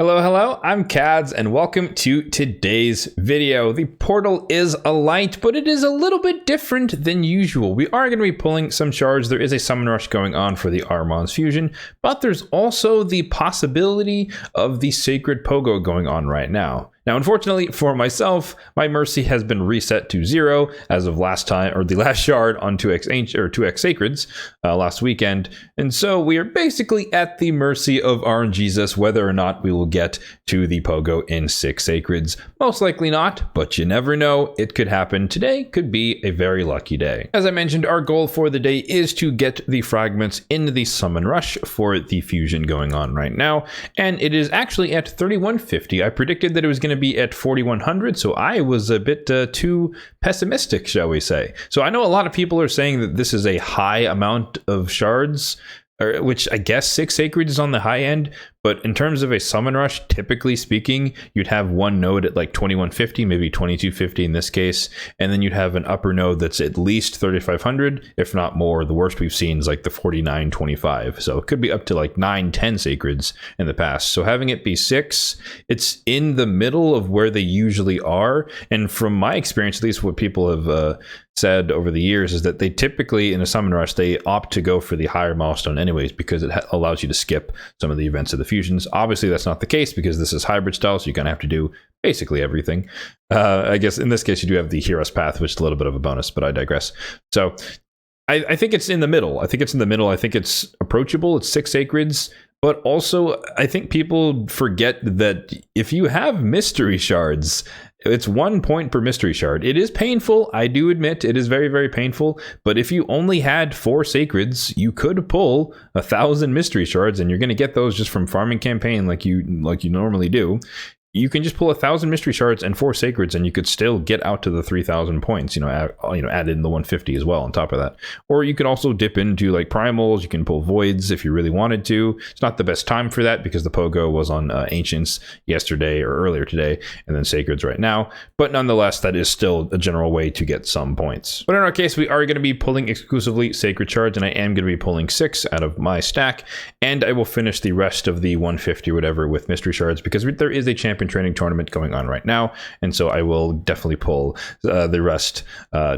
Hello, I'm Kads, and welcome to today's video. The portal is alight, but it is a little bit different than usual. We are going to be pulling some shards. There is a summon rush going on for the Armon's fusion, but there's also the possibility of the sacred Pogo going on right now. Now, unfortunately for myself, my mercy has been reset to 0 as of last time, or the last shard on 2x ancient or 2x sacreds last weekend, and so we are basically at the mercy of RNGesus whether or not we will get to the Pogo in 6 sacreds. Most likely not, but you never know. It could happen. Today could be a very lucky day. As I mentioned, our goal for the day is to get the fragments in the summon rush for the fusion going on right now, and it is actually at 3150. I predicted that it was going to be at 4100, so I was a bit too pessimistic, shall we say. So I know a lot of people are saying that this is a high amount of shards, which I guess 6 sacred is on the high end, but in terms of a summon rush, typically speaking, you'd have one node at like 2150, maybe 2250 in this case, and then you'd have an upper node that's at least 3500, if not more. The worst we've seen is like the 4925, so it could be up to like 9-10 sacreds in the past. So having it be 6, it's in the middle of where they usually are, and from my experience, at least what people have said over the years, is that they typically in a summon rush they opt to go for the higher milestone anyways, because it allows you to skip some of the events of the fusions. Obviously that's not the case because this is hybrid style, so you're gonna have to do basically everything. I guess in this case you do have the hero's path, which is a little bit of a bonus, but I digress. So I think it's in the middle. I think it's approachable. It's 6 sacreds. But also, I think people forget that if you have mystery shards, it's 1 point per mystery shard. It is painful, I do admit, it is very, very painful. But if you only had 4 sacreds, you could pull 1,000 mystery shards, and you're going to get those just from farming campaign like you normally do. You can just pull 1,000 mystery shards and 4 sacreds, and you could still get out to the 3,000 points. Add in the 150 as well on top of that. Or you could also dip into like primals. You can pull voids if you really wanted to. It's not the best time for that because the Pogo was on ancients yesterday or earlier today, and then sacreds right now. But nonetheless, that is still a general way to get some points. But in our case, we are going to be pulling exclusively sacred shards, and I am going to be pulling 6 out of my stack, and I will finish the rest of the 150 or whatever with mystery shards because there is a champion training tournament going on right now, and so I will definitely pull the rest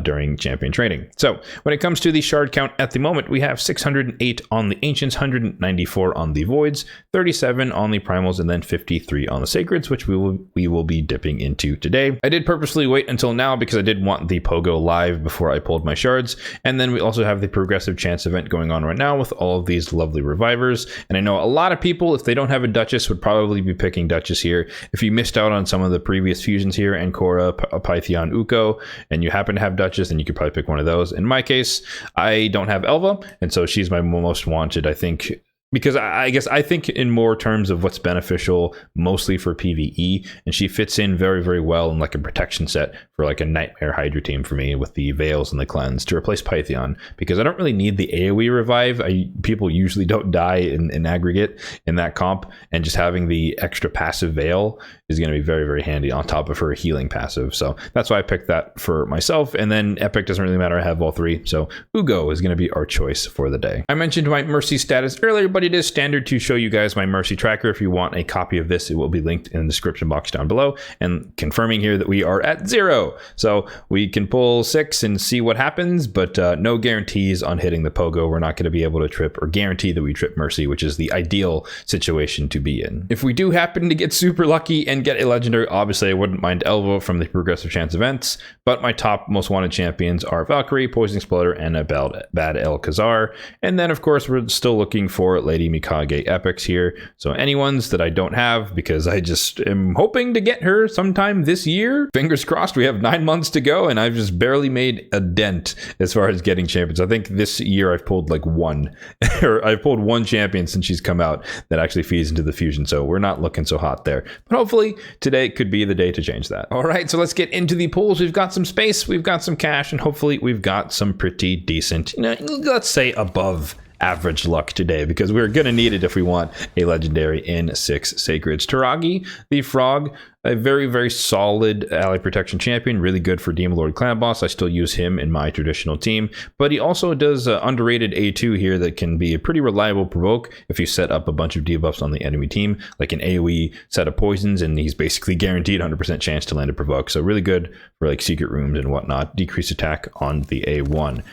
during champion training. So when it comes to the shard count at the moment, we have 608 on the ancients, 194 on the voids, 37 on the primals, and then 53 on the sacreds, which we will be dipping into today. I did purposely wait until now because I did want the Pogo live before I pulled my shards, and then we also have the progressive chance event going on right now with all of these lovely revivers. And I know a lot of people, if they don't have a Duchess, would probably be picking Duchess here. If you missed out on some of the previous fusions here, Ancora, Pythion, Uko, and you happen to have Duchess, then you could probably pick one of those. In my case, I don't have Elva, and so she's my most wanted, I think, because I think in more terms of what's beneficial mostly for PvE, and she fits in very, very well in like a protection set for like a Nightmare Hydra team for me with the Veils and the Cleanse to replace Pythion, because I don't really need the AoE revive. People usually don't die in aggregate in that comp, and just having the extra passive Veil is going to be very, very handy on top of her healing passive. So that's why I picked that for myself, and then Epic doesn't really matter. I have all 3, so Ugo is going to be our choice for the day. I mentioned my Mercy status earlier, but it is standard to show you guys my Mercy tracker. If you want a copy of this, it will be linked in the description box down below, and confirming here that we are at 0. So we can pull 6 and see what happens, but no guarantees on hitting the Pogo. We're not going to be able to trip or guarantee that we trip Mercy, which is the ideal situation to be in. If we do happen to get super lucky and get a legendary, obviously I wouldn't mind Elva from the progressive chance events, but my top most wanted champions are Valkyrie, Poison Exploder, and a Bad El Khazar. And then of course we're still looking for Lady Mikage epics here, so any ones that I don't have, because I just am hoping to get her sometime this year. Fingers crossed. We have 9 months to go, and I've just barely made a dent as far as getting champions. I think this year I've pulled like 1 or I've pulled 1 champion since she's come out that actually feeds into the fusion, so we're not looking so hot there, but hopefully today could be the day to change that. All right, so let's get into the pulls. We've got some space, we've got some cash, and hopefully we've got some pretty decent, let's say above average luck today, because we're going to need it if we want a legendary in 6 sacreds. Taragi, the frog, a very, very solid ally protection champion, really good for Demon Lord Clan Boss. I still use him in my traditional team, but he also does underrated A2 here that can be a pretty reliable provoke if you set up a bunch of debuffs on the enemy team, like an AoE set of poisons, and he's basically guaranteed 100% chance to land a provoke. So really good for like secret rooms and whatnot. Decreased attack on the A1.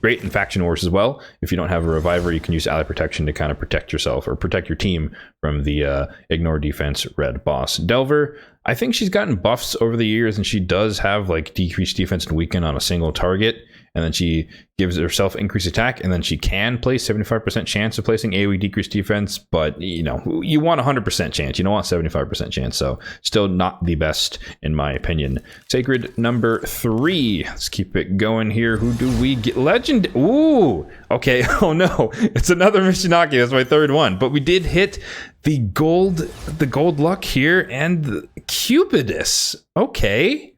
Great in faction wars as well. If you don't have a reviver, you can use ally protection to kind of protect yourself or protect your team from the ignore defense red boss. Delver, I think she's gotten buffs over the years, and she does have like decreased defense and weaken on a single target, and then she gives herself increased attack, and then she can place 75% chance of placing AoE decreased defense, but you know, you want 100% chance, you don't want 75% chance, so still not the best in my opinion. Sacred number 3, let's keep it going here. Who do we get? Legend, ooh, okay, oh no, it's another Mishinaki, that's my 3rd one, but we did hit the gold luck here, and Cupidus. Okay,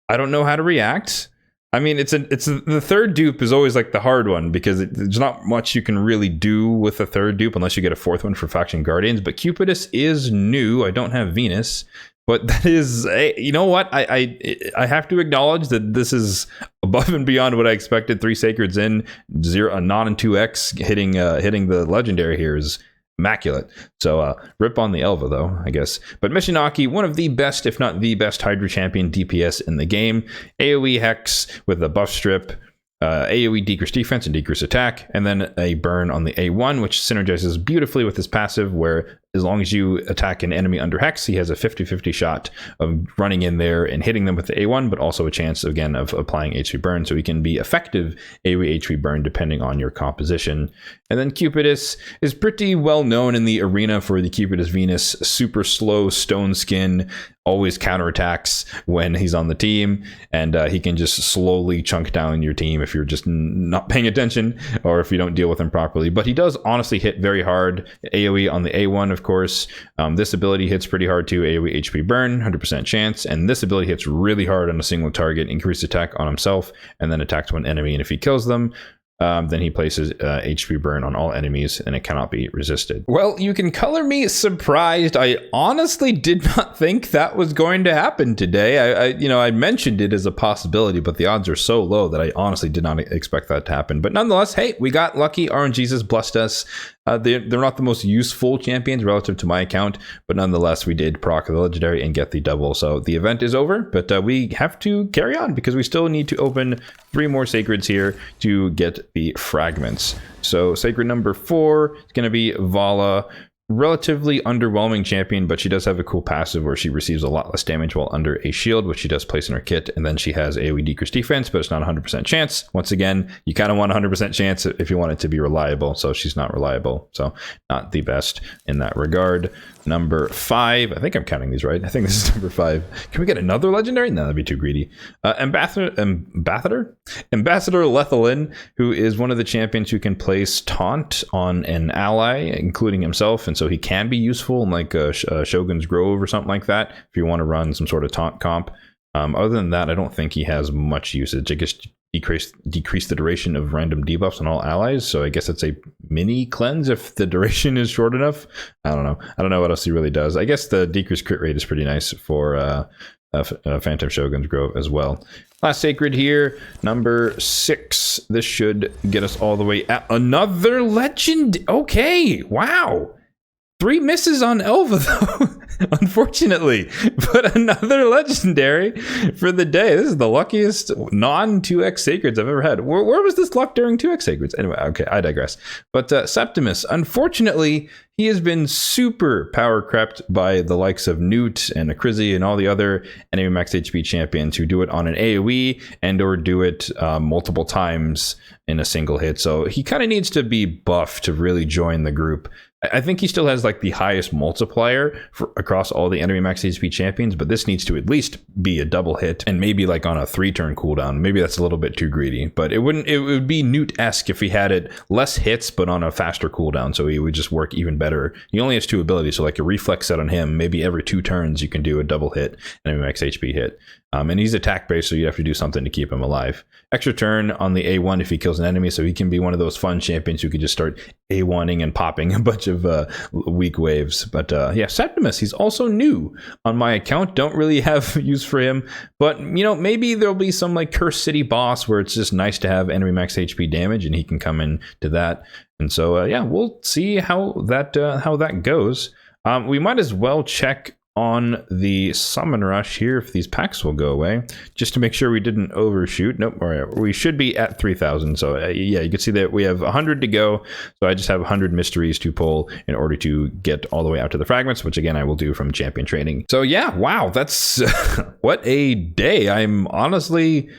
I don't know how to react. I mean, the 3rd dupe is always like the hard one, because there's not much you can really do with the 3rd dupe unless you get a 4th one for Faction Guardians. But Cupidus is new. I don't have Venus, but that is, you know what? I have to acknowledge that this is above and beyond what I expected. 3 sacreds in, 0 a non and 2x hitting the legendary here is immaculate. So rip on the Elva though, I guess. But Mishinaki, one of the best, if not the best Hydra champion DPS in the game. AoE Hex with a buff strip, AoE decreased defense and decreased attack, and then a burn on the A1, which synergizes beautifully with his passive, where as long as you attack an enemy under Hex, he has a 50-50 shot of running in there and hitting them with the A1, but also a chance, again, of applying HP burn, so he can be effective AoE HP burn depending on your composition. And then Cupidus is pretty well known in the arena for the Cupidus Venus, super slow stone skin, always counterattacks when he's on the team, and he can just slowly chunk down your team if you're just not paying attention or if you don't deal with him properly. But he does honestly hit very hard. AoE on the A1, of course. This ability hits pretty hard too. AoE HP burn, 100% chance, and this ability hits really hard on a single target, increased attack on himself, and then attacks one enemy, and if he kills them, then he places HP burn on all enemies, and it cannot be resisted. Well, you can color me surprised. I honestly did not think that was going to happen today. I mentioned it as a possibility, but the odds are so low that I honestly did not expect that to happen. But nonetheless, hey, we got lucky. RNGesus blessed us. They're not the most useful champions relative to my account, but nonetheless, we did proc the legendary and get the double. So the event is over, but we have to carry on because we still need to open 3 more sacreds here to get the fragments. So sacred number 4 is going to be Vala. Relatively underwhelming champion, but she does have a cool passive where she receives a lot less damage while under a shield, which she does place in her kit, and then she has AoE decreased defense, but it's not 100% chance. Once again, you kind of want 100% chance if you want it to be reliable, so she's not reliable, so not the best in that regard. Number 5, I think I'm counting these right. I think this is number 5. Can we get another legendary? No, that'd be too greedy. Ambassador Lethalin, who is one of the champions who can place taunt on an ally, including himself, and so he can be useful in like Shogun's Grove or something like that if you want to run some sort of taunt comp. Other than that, I don't think he has much usage. I guess decrease the duration of random debuffs on all allies, so I guess it's a mini cleanse if the duration is short enough. I don't know what else he really does. I guess the decreased crit rate is pretty nice for Phantom Shogun's Grove as well. Last sacred here, number 6. This should get us all the way at another legend. Okay, wow. 3 misses on Elva though, unfortunately, but another legendary for the day. This is the luckiest non-2x sacreds I've ever had. Where was this luck during 2x sacreds? Anyway, okay, I digress. But Septimus, unfortunately, he has been super power crept by the likes of Newt and Akrizi and all the other enemy max HP champions who do it on an AoE and or do it multiple times in a single hit. So he kind of needs to be buffed to really join the group. I think he still has like the highest multiplier across all the enemy max HP champions, but this needs to at least be a double hit and maybe like on a 3-turn cooldown. Maybe that's a little bit too greedy, but it would be Newt-esque if he had it less hits but on a faster cooldown, so he would just work even better. He only has 2 abilities, so like a reflex set on him, maybe every 2 turns you can do a double hit, enemy max HP hit. And he's attack based, so you have to do something to keep him alive. Extra turn on the A1 if he kills an enemy, so he can be one of those fun champions who can just start A1ing and popping a bunch of weak waves. But yeah, Septimus, he's also new on my account. Don't really have use for him, but you know, maybe there'll be some like Cursed City boss where it's just nice to have enemy max HP damage and he can come in to that. And so yeah, we'll see how that goes. We might as well check on the summon rush here if these packs will go away, just to make sure we didn't overshoot. Nope, we should be at 3,000. So yeah, you can see that we have 100 to go. So I just have 100 mysteries to pull in order to get all the way out to the fragments, which again I will do from champion training. So yeah, wow, that's what a day. I'm honestly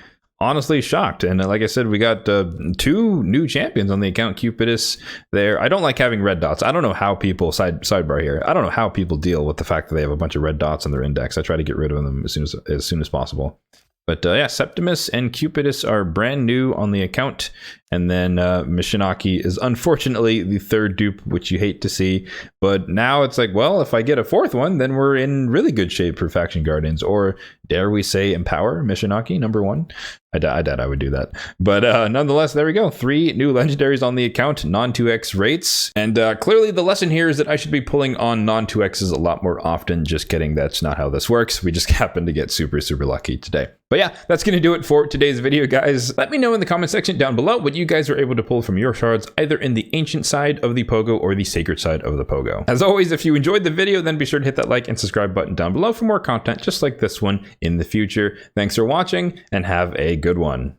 shocked. And like I said, we got 2 new champions on the account. Cupidus there. I don't like having red dots. I don't know how people sidebar here. I don't know how people deal with the fact that they have a bunch of red dots on their index. I try to get rid of them as soon as possible. But yeah, Septimus and Cupidus are brand new on the account. And then Mishinaki is unfortunately the 3rd dupe, which you hate to see. But now it's like, well, if I get a 4th one, then we're in really good shape for Faction Guardians. Or dare we say Empower Mishinaki, #1. I doubt I would do that. But nonetheless, there we go. 3 new legendaries on the account, non-2x rates. And clearly the lesson here is that I should be pulling on non-2x's a lot more often. Just kidding. That's not how this works. We just happen to get super, super lucky today. But yeah, that's going to do it for today's video, guys. Let me know in the comment section down below what you guys were able to pull from your shards, either in the ancient side of the Pogo or the sacred side of the Pogo. As always, if you enjoyed the video, then be sure to hit that like and subscribe button down below for more content just like this one in the future. Thanks for watching and have a good one.